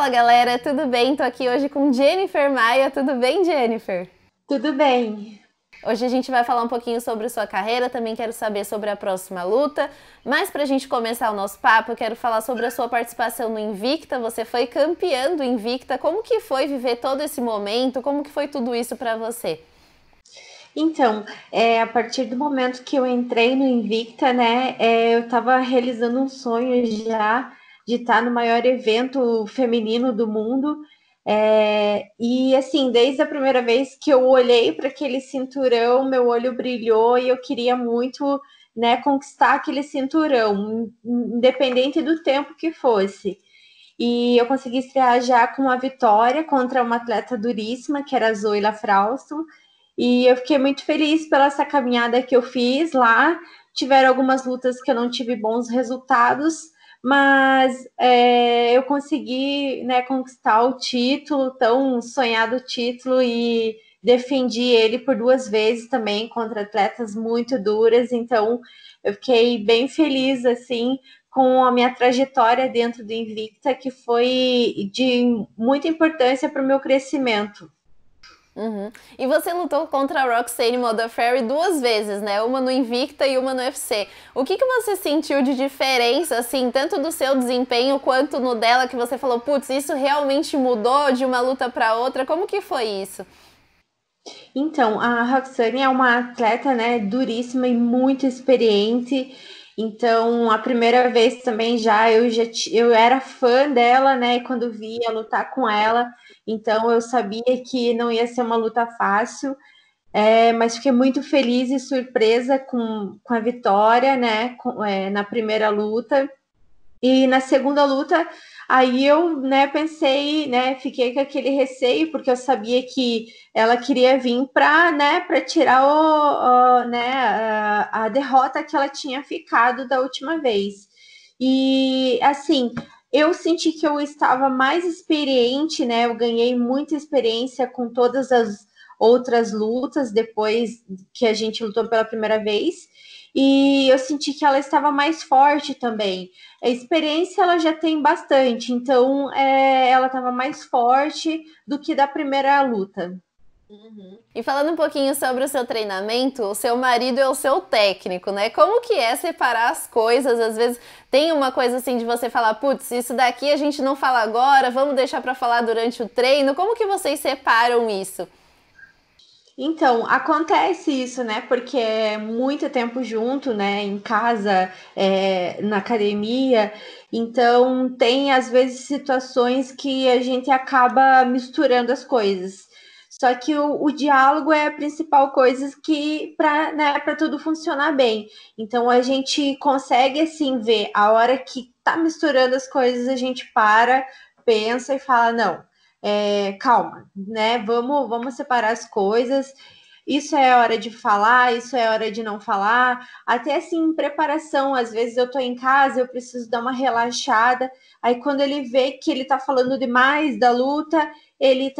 Fala galera, tudo bem? Tô aqui hoje com Jennifer Maia, tudo bem, Jennifer? Tudo bem. Hoje a gente vai falar um pouquinho sobre sua carreira, também quero saber sobre a próxima luta, mas pra gente começar o nosso papo, eu quero falar sobre a sua participação no Invicta, você foi campeã do Invicta, como que foi viver todo esse momento, como que foi tudo isso pra você? Então, a partir do momento que eu entrei no Invicta, né, eu estava realizando um sonho já de estar no maior evento feminino do mundo. E assim, desde a primeira vez que eu olhei para aquele cinturão, meu olho brilhou e eu queria muito, né, conquistar aquele cinturão, independente do tempo que fosse. E eu consegui estrear já com uma vitória contra uma atleta duríssima, que era a Zoila Frausto. E eu fiquei muito feliz pela essa caminhada que eu fiz lá. Tiveram algumas lutas que eu não tive bons resultados, mas eu consegui, né, conquistar o título, tão sonhado título, e defendi ele por 2 vezes também contra atletas muito duras. Então eu fiquei bem feliz assim com a minha trajetória dentro do Invicta, que foi de muita importância para o meu crescimento. Uhum. E você lutou contra a Roxane Modafferi 2 vezes, né? Uma no Invicta e uma no UFC. O que você sentiu de diferença, assim, tanto do seu desempenho quanto no dela, que você falou, putz, isso realmente mudou de uma luta para outra? Como que foi isso? Então, a Roxane é uma atleta, né, duríssima e muito experiente. Então, a primeira vez também eu era fã dela, né, quando via lutar com ela. Então, eu sabia que não ia ser uma luta fácil. Mas fiquei muito feliz e surpresa com a vitória, né, na primeira luta. E na segunda luta, aí eu, né, pensei, né, fiquei com aquele receio, porque eu sabia que ela queria vir para, né, para tirar né, a derrota que ela tinha ficado da última vez. E, assim, eu senti que eu estava mais experiente, né, eu ganhei muita experiência com todas as outras lutas depois que a gente lutou pela primeira vez. E eu senti que ela estava mais forte também. A experiência ela já tem bastante, então ela estava mais forte do que da primeira luta. Uhum. E falando um pouquinho sobre o seu treinamento, o seu marido é o seu técnico, né? Como que é separar as coisas? Às vezes tem uma coisa assim de você falar, putz, isso daqui a gente não fala agora, vamos deixar para falar durante o treino. Como que vocês separam isso? Então, acontece isso, né? Porque é muito tempo junto, né? Em casa, na academia. Então, tem às vezes situações que a gente acaba misturando as coisas. Só que o diálogo é a principal coisa que para, né, para tudo funcionar bem. Então, a gente consegue assim ver a hora que tá misturando as coisas, a gente para, pensa e fala, não, calma, né? Vamos separar as coisas. Isso é hora de falar, isso é hora de não falar. Até assim, em preparação, às vezes eu tô em casa, eu preciso dar uma relaxada. Aí quando ele vê que ele tá falando demais da luta, ele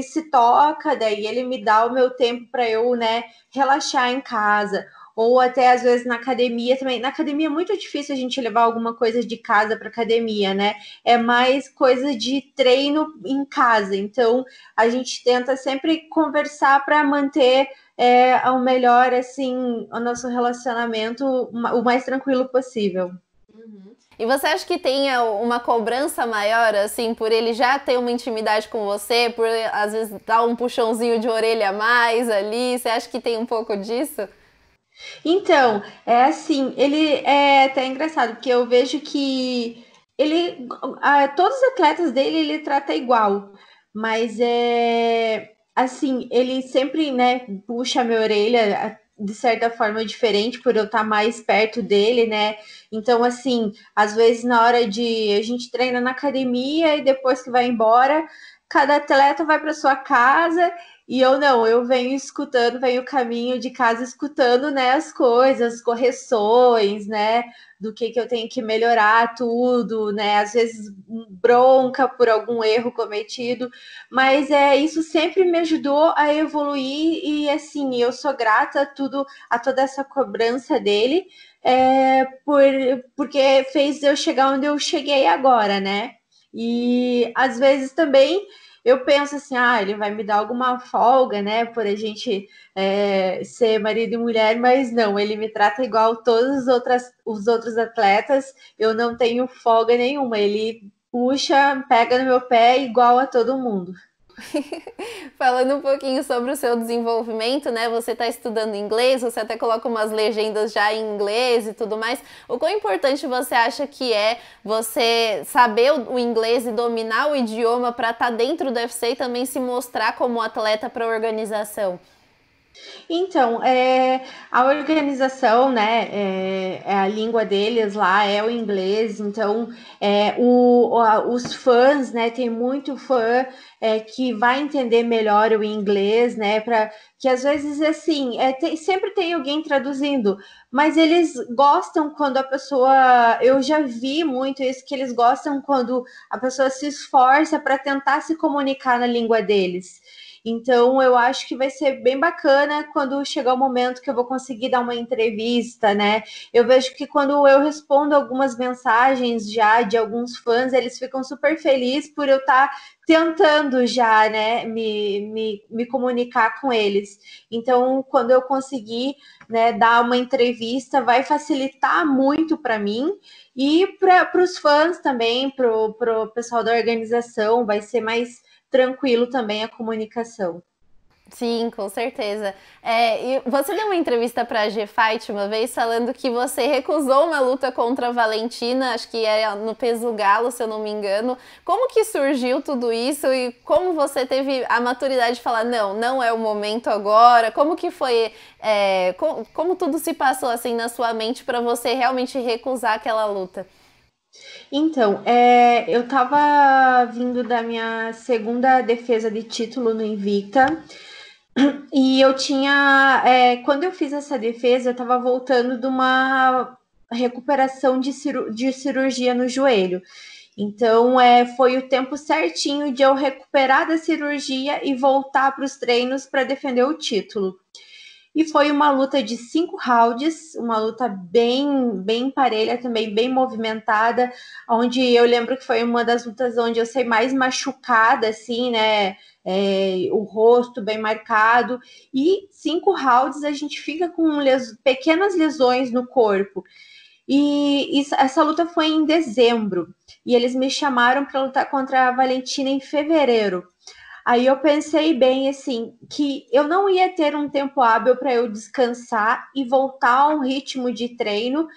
se toca, daí ele me dá o meu tempo para eu, né, relaxar em casa. Ou até às vezes na academia também. Na academia é muito difícil a gente levar alguma coisa de casa para academia, né? É mais coisa de treino em casa. Então a gente tenta sempre conversar para manter ao melhor assim o nosso relacionamento o mais tranquilo possível. E você acha que tem uma cobrança maior, assim, por ele já ter uma intimidade com você, por às vezes dar um puxãozinho de orelha a mais ali? Você acha que tem um pouco disso? Então, é assim, ele é até engraçado, porque eu vejo que todos os atletas dele ele trata igual, mas é assim, ele sempre, né, puxa a minha orelha de certa forma diferente por eu estar mais perto dele, né? Então, assim, às vezes na hora de a gente treina na academia e depois que vai embora, cada atleta vai para sua casa e eu não, eu venho escutando, venho o caminho de casa escutando, né, as coisas, correções, né, do que eu tenho que melhorar tudo, né, às vezes bronca por algum erro cometido, mas isso sempre me ajudou a evoluir e assim, eu sou grata a toda essa cobrança dele, porque fez eu chegar onde eu cheguei agora, né? E às vezes também eu penso assim, ele vai me dar alguma folga, né, por a gente ser marido e mulher, mas não, ele me trata igual todos os outros atletas, eu não tenho folga nenhuma, ele puxa, pega no meu pé igual a todo mundo. Falando um pouquinho sobre o seu desenvolvimento, né? Você está estudando inglês, você até coloca umas legendas já em inglês e tudo mais. O quão importante você acha que é você saber o inglês e dominar o idioma para estar dentro do UFC e também se mostrar como atleta para a organização? Então, a organização, né, a língua deles lá é o inglês, então os fãs, né, tem muito fã que vai entender melhor o inglês, né, para que às vezes assim, sempre tem alguém traduzindo, mas eles gostam quando a pessoa, eu já vi muito isso, que eles gostam quando a pessoa se esforça para tentar se comunicar na língua deles. Então, eu acho que vai ser bem bacana quando chegar o momento que eu vou conseguir dar uma entrevista, né? Eu vejo que quando eu respondo algumas mensagens já de alguns fãs, eles ficam super felizes por eu estar tentando já, né, me comunicar com eles. Então, quando eu conseguir, né, dar uma entrevista, vai facilitar muito para mim e para os fãs também, para o pessoal da organização, vai ser mais tranquilo também a comunicação. Sim, com certeza. E você deu uma entrevista para a G-Fight uma vez falando que você recusou uma luta contra a Valentina, acho que era no peso galo, se eu não me engano. Como que surgiu tudo isso e como você teve a maturidade de falar, não, não é o momento agora? Como que foi, como tudo se passou assim na sua mente para você realmente recusar aquela luta? Então, eu estava vindo da minha segunda defesa de título no Invicta. E eu tinha, quando eu fiz essa defesa, eu estava voltando de uma recuperação de cirurgia no joelho. Então, foi o tempo certinho de eu recuperar da cirurgia e voltar para os treinos para defender o título. E foi uma luta de 5 rounds, uma luta bem parelha, também bem movimentada, onde eu lembro que foi uma das lutas onde eu saí mais machucada, assim, né? O rosto bem marcado. E 5 rounds a gente fica com pequenas lesões no corpo. E essa luta foi em dezembro. E eles me chamaram para lutar contra a Valentina em fevereiro. Aí eu pensei bem assim que eu não ia ter um tempo hábil para eu descansar e voltar a um ritmo de treino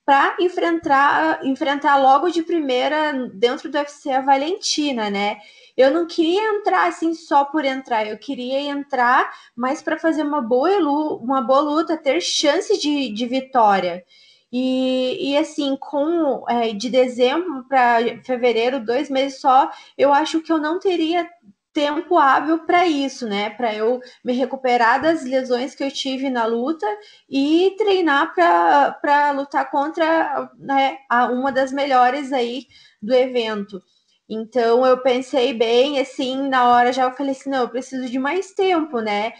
para enfrentar logo de primeira dentro do UFC a Valentina, né? Eu não queria entrar assim só por entrar, eu queria entrar mais para fazer uma boa luta, ter chance de vitória. E assim, de dezembro para fevereiro, 2 meses só, eu acho que eu não teria tempo hábil para isso, né? Para eu me recuperar das lesões que eu tive na luta e treinar para lutar contra, né, uma das melhores aí do evento. Então eu pensei bem, assim, na hora já eu falei assim, não, eu preciso de mais tempo, né?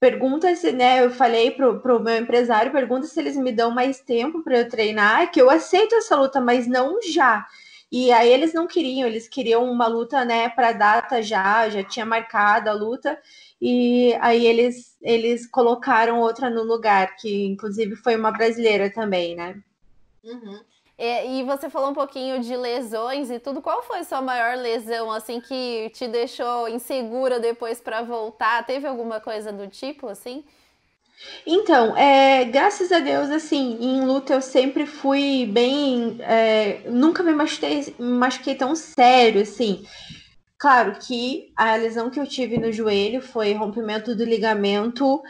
Pergunta se, né? Eu falei pro meu empresário, pergunta se eles me dão mais tempo para eu treinar, que eu aceito essa luta, mas não já. E aí eles não queriam, eles queriam uma luta, né, para data já tinha marcado a luta, e aí eles colocaram outra no lugar, que inclusive foi uma brasileira também, né? Uhum. E você falou um pouquinho de lesões e tudo. Qual foi sua maior lesão, assim, que te deixou insegura depois para voltar? Teve alguma coisa do tipo, assim? Então, graças a Deus, assim, em luta eu sempre fui bem. Nunca me machuquei tão sério, assim. Claro que a lesão que eu tive no joelho foi rompimento do ligamento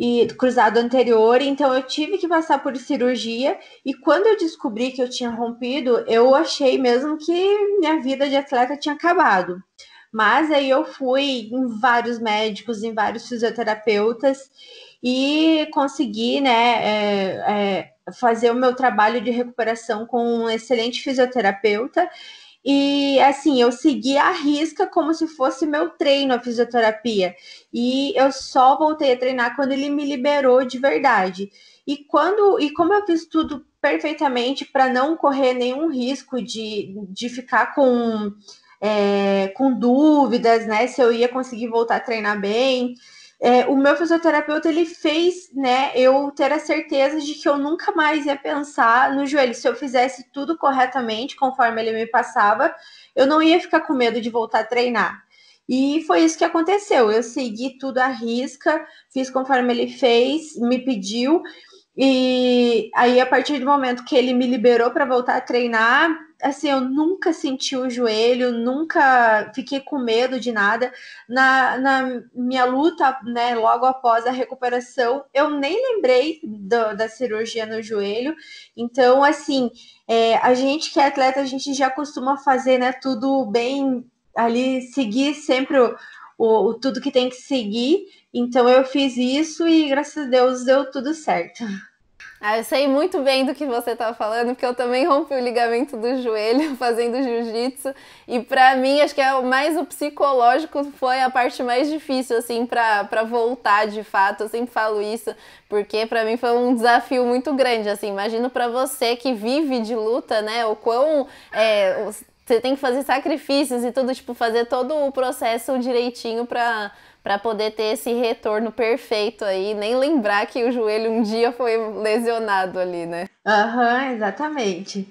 e cruzado anterior, então eu tive que passar por cirurgia. E quando eu descobri que eu tinha rompido, eu achei mesmo que minha vida de atleta tinha acabado. Mas aí eu fui em vários médicos, em vários fisioterapeutas e consegui, né, fazer o meu trabalho de recuperação com um excelente fisioterapeuta. E assim, eu segui à risca como se fosse meu treino a fisioterapia. E eu só voltei a treinar quando ele me liberou de verdade. E como eu fiz tudo perfeitamente para não correr nenhum risco de ficar com com dúvidas, né, se eu ia conseguir voltar a treinar bem. O meu fisioterapeuta, ele fez, né, eu ter a certeza de que eu nunca mais ia pensar no joelho. Se eu fizesse tudo corretamente, conforme ele me passava, eu não ia ficar com medo de voltar a treinar. E foi isso que aconteceu. Eu segui tudo à risca, fiz conforme ele fez, me pediu. E aí, a partir do momento que ele me liberou para voltar a treinar, assim, eu nunca senti o joelho, nunca fiquei com medo de nada. Na minha luta, né, logo após a recuperação, eu nem lembrei da cirurgia no joelho. Então, assim, a gente que é atleta, a gente já costuma fazer, né, tudo bem ali, seguir sempre tudo que tem que seguir. Então, eu fiz isso e, graças a Deus, deu tudo certo. Ah, eu sei muito bem do que você tá falando, porque eu também rompi o ligamento do joelho fazendo jiu-jitsu. E pra mim, acho que o psicológico foi a parte mais difícil, assim, pra voltar de fato. Eu sempre falo isso, porque pra mim foi um desafio muito grande, assim. Imagino pra você que vive de luta, né, o quão você tem que fazer sacrifícios e tudo, tipo, fazer todo o processo direitinho pra poder ter esse retorno perfeito aí, nem lembrar que o joelho um dia foi lesionado ali, né? Aham, exatamente.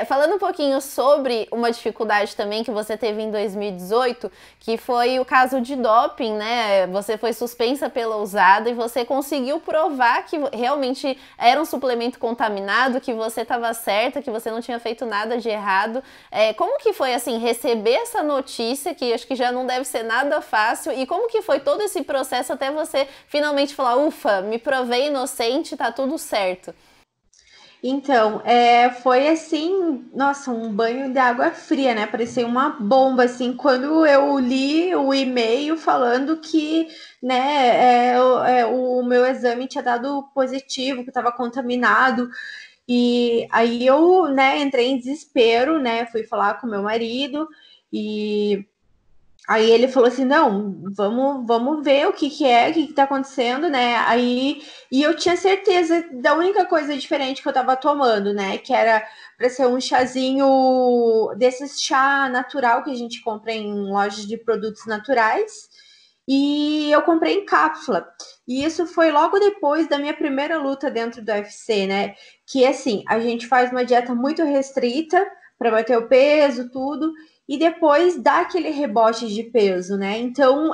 Falando um pouquinho sobre uma dificuldade também que você teve em 2018, que foi o caso de doping, né? Você foi suspensa pela usada e você conseguiu provar que realmente era um suplemento contaminado, que você estava certa, que você não tinha feito nada de errado. Como que foi, assim, receber essa notícia, que acho que já não deve ser nada fácil, e como que foi todo esse processo até você finalmente falar, ufa, me provei inocente, tá tudo certo? Então, foi assim, nossa, um banho de água fria, né? Parecia uma bomba, assim, quando eu li o e-mail falando que, né, o meu exame tinha dado positivo, que estava contaminado. E aí eu, né, entrei em desespero, né? Fui falar com meu marido e aí ele falou assim, não, vamos ver o que tá acontecendo, né? Aí, e eu tinha certeza da única coisa diferente que eu tava tomando, né? Que era para ser um chazinho desses chá natural que a gente compra em lojas de produtos naturais. E eu comprei em cápsula. E isso foi logo depois da minha primeira luta dentro do UFC, né? Que assim, a gente faz uma dieta muito restrita para bater o peso, tudo e depois dá aquele rebote de peso, né? Então,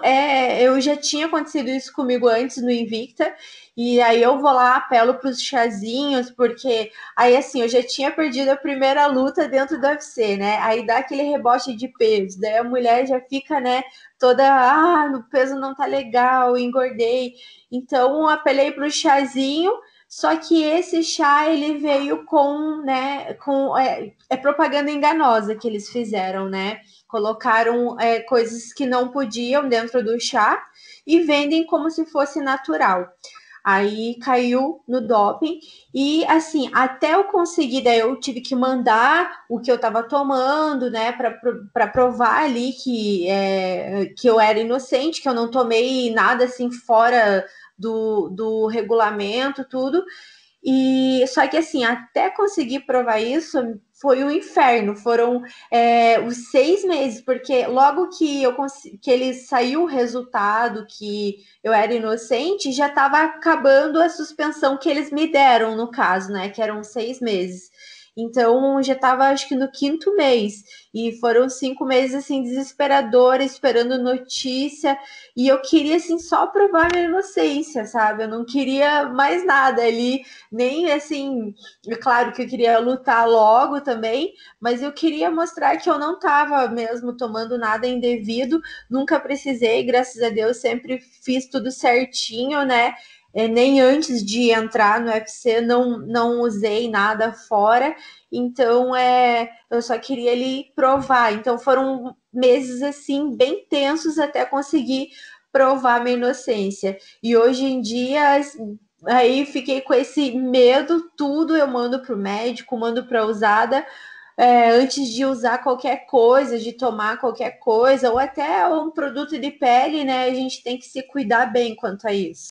eu já tinha acontecido isso comigo antes no Invicta, e aí eu vou lá, apelo para os chazinhos, porque aí assim, eu já tinha perdido a primeira luta dentro do UFC, né? Aí dá aquele rebote de peso, daí a mulher já fica, né, toda, o peso não tá legal, engordei. Então, apelei para o chazinho. Só que esse chá ele veio com, né, propaganda enganosa que eles fizeram, né? Colocaram coisas que não podiam dentro do chá e vendem como se fosse natural. Aí caiu no doping e assim, até eu conseguir, daí eu tive que mandar o que eu estava tomando, né, para provar ali que eu era inocente, que eu não tomei nada assim fora do regulamento, tudo. E só que assim, até conseguir provar isso foi um inferno. Foram os 6 meses, porque logo que ele saiu o resultado que eu era inocente, já estava acabando a suspensão que eles me deram, no caso, né? Que eram 6 meses. Então já estava, acho que no quinto mês. E foram 5 meses assim desesperadores, esperando notícia. E eu queria assim só provar minha inocência, sabe? Eu não queria mais nada ali, nem assim, é claro que eu queria lutar logo também, mas eu queria mostrar que eu não estava mesmo tomando nada indevido, nunca precisei, graças a Deus, sempre fiz tudo certinho, né? Nem antes de entrar no UFC não usei nada fora, então eu só queria ali provar. Então foram meses assim bem tensos até conseguir provar minha inocência. E hoje em dia aí fiquei com esse medo, tudo eu mando para o médico, mando para a usada, antes de usar qualquer coisa, de tomar qualquer coisa, ou até um produto de pele, né? A gente tem que se cuidar bem quanto a isso.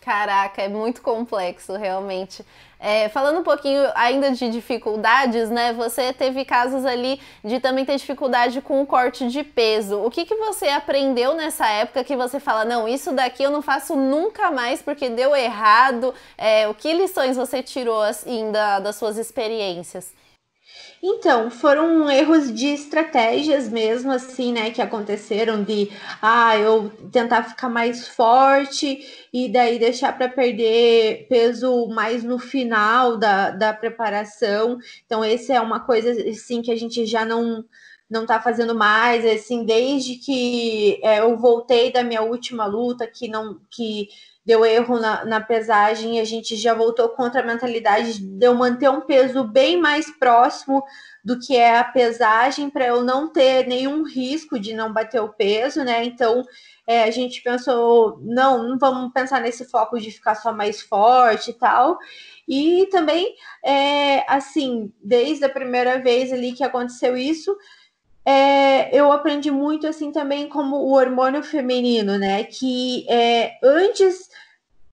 Caraca, é muito complexo, realmente. Falando um pouquinho ainda de dificuldades, né? Você teve casos ali de também ter dificuldade com o corte de peso. O que que você aprendeu nessa época que você fala, não, isso daqui eu não faço nunca mais porque deu errado? O que lições você tirou, assim, das suas experiências? Então, foram erros de estratégias mesmo, assim, né, que aconteceram de, eu tentar ficar mais forte e daí deixar para perder peso mais no final da preparação. Então, esse é uma coisa, assim, que a gente já não tá fazendo mais, assim, desde que eu voltei da minha última luta, que deu erro na pesagem, a gente já voltou contra a mentalidade de eu manter um peso bem mais próximo do que é a pesagem, para eu não ter nenhum risco de não bater o peso, né? Então, a gente pensou, não vamos pensar nesse foco de ficar só mais forte e tal. E também, assim, desde a primeira vez ali que aconteceu isso, eu aprendi muito assim também como o hormônio feminino, né? Que antes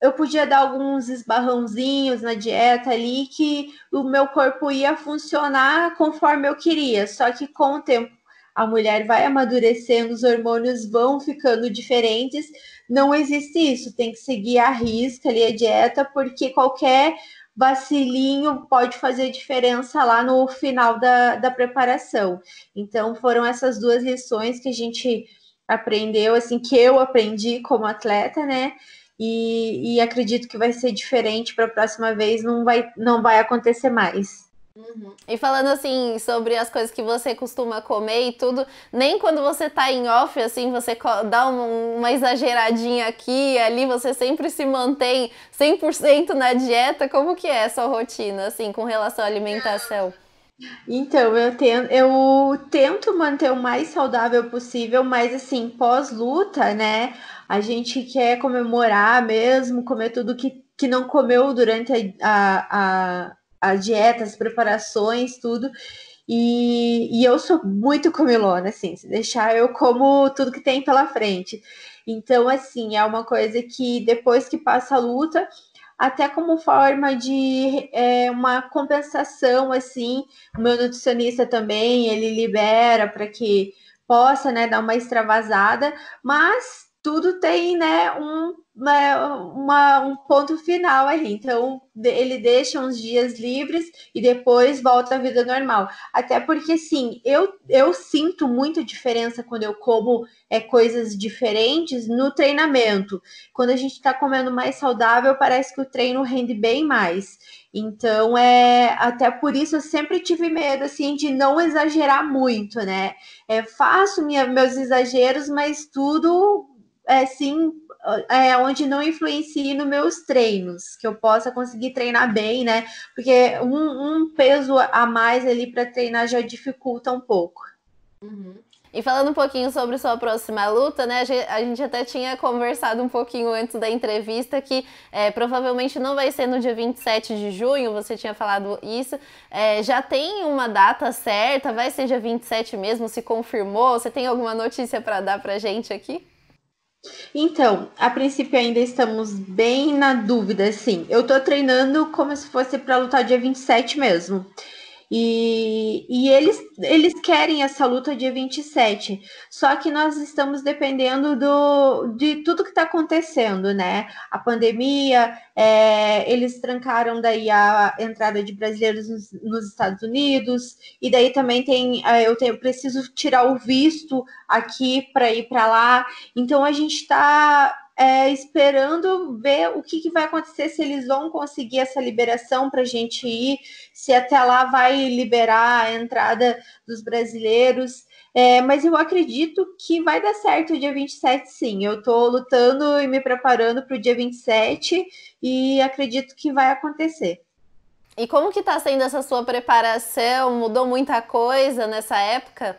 eu podia dar alguns esbarrãozinhos na dieta ali que o meu corpo ia funcionar conforme eu queria. Só que com o tempo a mulher vai amadurecendo, os hormônios vão ficando diferentes. Não existe isso, tem que seguir a risca ali a dieta, porque qualquer vacilinho pode fazer diferença lá no final da preparação. Então foram essas duas lições que a gente aprendeu, assim, que eu aprendi como atleta, né? E acredito que vai ser diferente para a próxima vez, não vai acontecer mais. E falando assim sobre as coisas que você costuma comer e tudo, nem quando você tá em off, assim, você dá uma exageradinha aqui e ali, você sempre se mantém 100% na dieta. Como que é a sua rotina, assim, com relação à alimentação? Então, eu tento manter o mais saudável possível, mas assim, pós-luta, né? A gente quer comemorar mesmo, comer tudo que não comeu durante a dieta, as preparações, tudo. E eu sou muito comilona, assim, se deixar eu como tudo que tem pela frente. Então, assim, é uma coisa que depois que passa a luta, até como forma de uma compensação, assim, o meu nutricionista também, ele libera para que possa, né, dar uma extravasada, mas tudo tem, né, um ponto final ali. Então, ele deixa uns dias livres e depois volta à vida normal. Até porque, sim, eu sinto muita diferença quando eu como coisas diferentes no treinamento. Quando a gente está comendo mais saudável, parece que o treino rende bem mais. Então, até por isso eu sempre tive medo, assim, de não exagerar muito, né? Faço meus exageros, mas tudo, assim, onde não influencie nos meus treinos, que eu possa conseguir treinar bem, né? Porque um peso a mais ali para treinar já dificulta um pouco. E falando um pouquinho sobre sua próxima luta, né? A gente até tinha conversado um pouquinho antes da entrevista que provavelmente não vai ser no dia 27 de junho, você tinha falado isso. Já tem uma data certa? Vai ser dia 27 mesmo? Se confirmou? Você tem alguma notícia para dar pra gente aqui? Então, a princípio ainda estamos bem na dúvida, assim. Eu tô treinando como se fosse para lutar dia 27 mesmo. E eles querem essa luta dia 27. Só que nós estamos dependendo de tudo que está acontecendo, né? A pandemia, eles trancaram daí a entrada de brasileiros nos Estados Unidos, e daí também eu preciso tirar o visto aqui para ir para lá. Então a gente está esperando ver o que vai acontecer, se eles vão conseguir essa liberação para a gente ir, se até lá vai liberar a entrada dos brasileiros. Mas eu acredito que vai dar certo o dia 27, sim. Eu estou lutando e me preparando para o dia 27 e acredito que vai acontecer. E como que tá sendo essa sua preparação? Mudou muita coisa nessa época?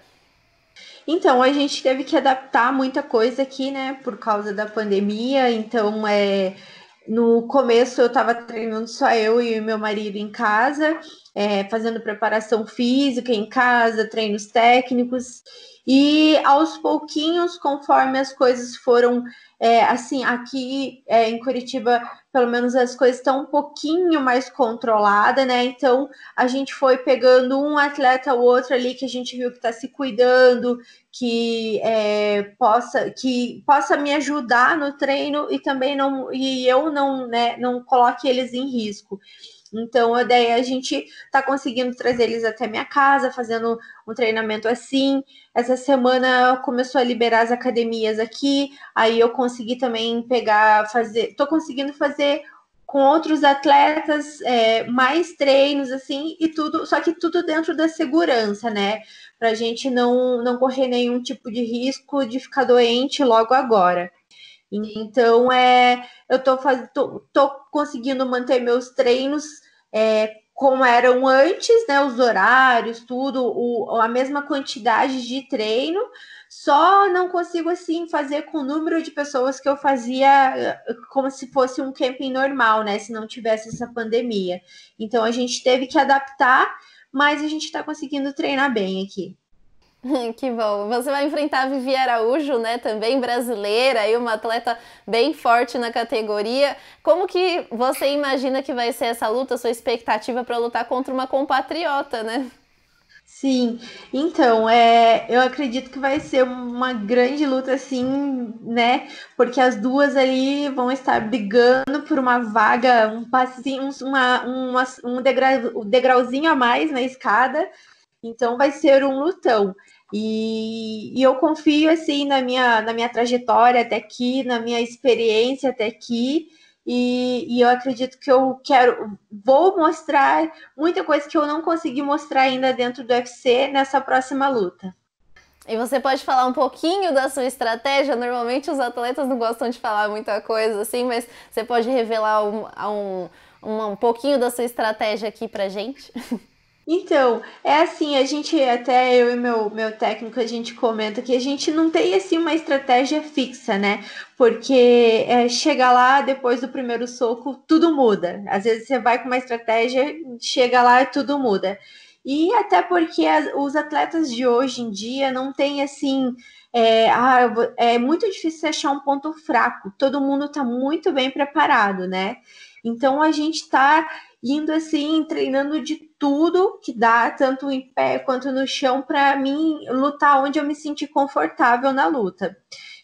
Então, a gente teve que adaptar muita coisa aqui, né, por causa da pandemia. Então, no começo eu estava treinando só eu e meu marido em casa. fazendo preparação física em casa, treinos técnicos, e aos pouquinhos, conforme as coisas foram, assim, aqui em Curitiba, pelo menos as coisas estão um pouquinho mais controladas, né? Então a gente foi pegando um atleta ou outro ali que a gente viu que está se cuidando, que possa me ajudar no treino e também eu não, né, não coloque eles em risco. Então, daí a gente está conseguindo trazer eles até minha casa, fazendo um treinamento assim. Essa semana começou a liberar as academias aqui, aí eu consegui também estou conseguindo fazer com outros atletas mais treinos, assim, e tudo, só que tudo dentro da segurança, né? Para a gente não correr nenhum tipo de risco de ficar doente logo agora. Então, eu tô conseguindo manter meus treinos como eram antes, né? Os horários, tudo, a mesma quantidade de treino, só não consigo assim fazer com o número de pessoas que eu fazia como se fosse um camping normal, né? Se não tivesse essa pandemia. Então a gente teve que adaptar, mas a gente está conseguindo treinar bem aqui. Que bom. Você vai enfrentar a Vivi Araújo, né, também brasileira, e uma atleta bem forte na categoria. Como que você imagina que vai ser essa luta, sua expectativa para lutar contra uma compatriota, né? Sim, então, eu acredito que vai ser uma grande luta, assim, né? Porque as duas ali vão estar brigando por uma vaga, um passinho, um degrauzinho a mais na escada. Então vai ser um lutão. E eu confio assim na minha trajetória até aqui, na minha experiência até aqui. E eu acredito que vou mostrar muita coisa que eu não consegui mostrar ainda dentro do UFC nessa próxima luta. E você pode falar um pouquinho da sua estratégia? Normalmente os atletas não gostam de falar muita coisa assim, mas você pode revelar um pouquinho da sua estratégia aqui pra gente? Então, é assim, até eu e meu técnico, a gente comenta que a gente não tem assim uma estratégia fixa, né? Porque chega lá, depois do primeiro soco, tudo muda. Às vezes você vai com uma estratégia, chega lá e tudo muda. E até porque os atletas de hoje em dia não tem assim. É muito difícil achar um ponto fraco. Todo mundo está muito bem preparado, né? Então a gente está indo assim, treinando de tudo que dá, tanto em pé quanto no chão, para mim lutar onde eu me sentir confortável na luta.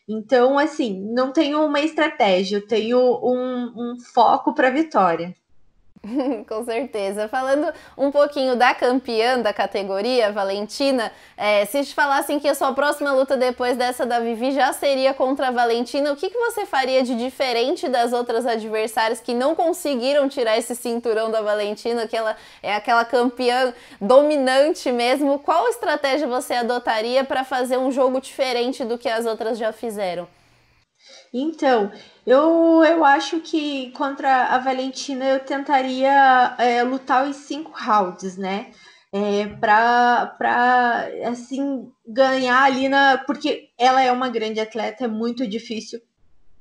Então, assim, não tenho uma estratégia, eu tenho um foco para vitória. Com certeza. Falando um pouquinho da campeã da categoria, Valentina, se te falassem que a sua próxima luta depois dessa da Vivi já seria contra a Valentina, o que você faria de diferente das outras adversárias que não conseguiram tirar esse cinturão da Valentina, que ela é aquela campeã dominante mesmo? Qual estratégia você adotaria para fazer um jogo diferente do que as outras já fizeram? Então, eu acho que contra a Valentina eu tentaria lutar os 5 rounds, né? Pra assim ganhar ali porque ela é uma grande atleta, é muito difícil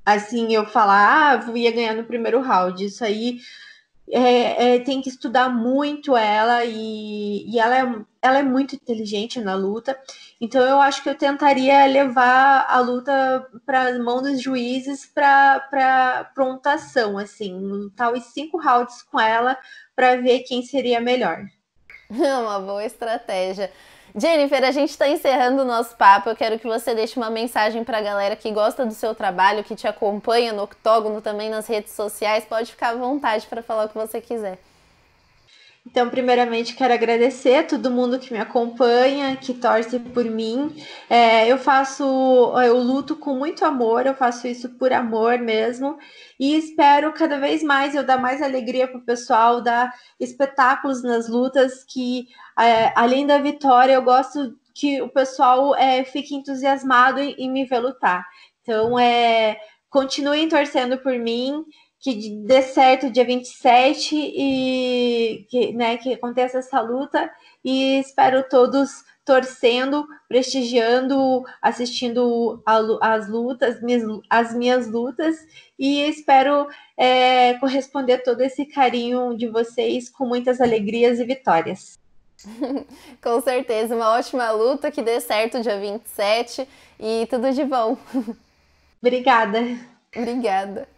assim eu falar, eu ia ganhar no primeiro round. Isso aí tem que estudar muito ela e ela é muito inteligente na luta. Então eu acho que eu tentaria levar a luta para as mãos dos juízes para prontação, assim, lutar os 5 rounds com ela para ver quem seria melhor. Uma boa estratégia. Jennifer, a gente está encerrando o nosso papo. Eu quero que você deixe uma mensagem para a galera que gosta do seu trabalho, que te acompanha no octógono, também nas redes sociais. Pode ficar à vontade para falar o que você quiser. Então, primeiramente, quero agradecer a todo mundo que me acompanha, que torce por mim. Eu luto com muito amor, eu faço isso por amor mesmo. E espero cada vez mais eu dar mais alegria para o pessoal, dar espetáculos nas lutas, que além da vitória, eu gosto que o pessoal fique entusiasmado em me ver lutar. Então, continuem torcendo por mim, que dê certo dia 27 e que aconteça essa luta, e espero todos torcendo, prestigiando, assistindo as lutas, as minhas lutas, e espero corresponder todo esse carinho de vocês com muitas alegrias e vitórias. Com certeza, uma ótima luta, que dê certo dia 27 e tudo de bom. Obrigada. Obrigada.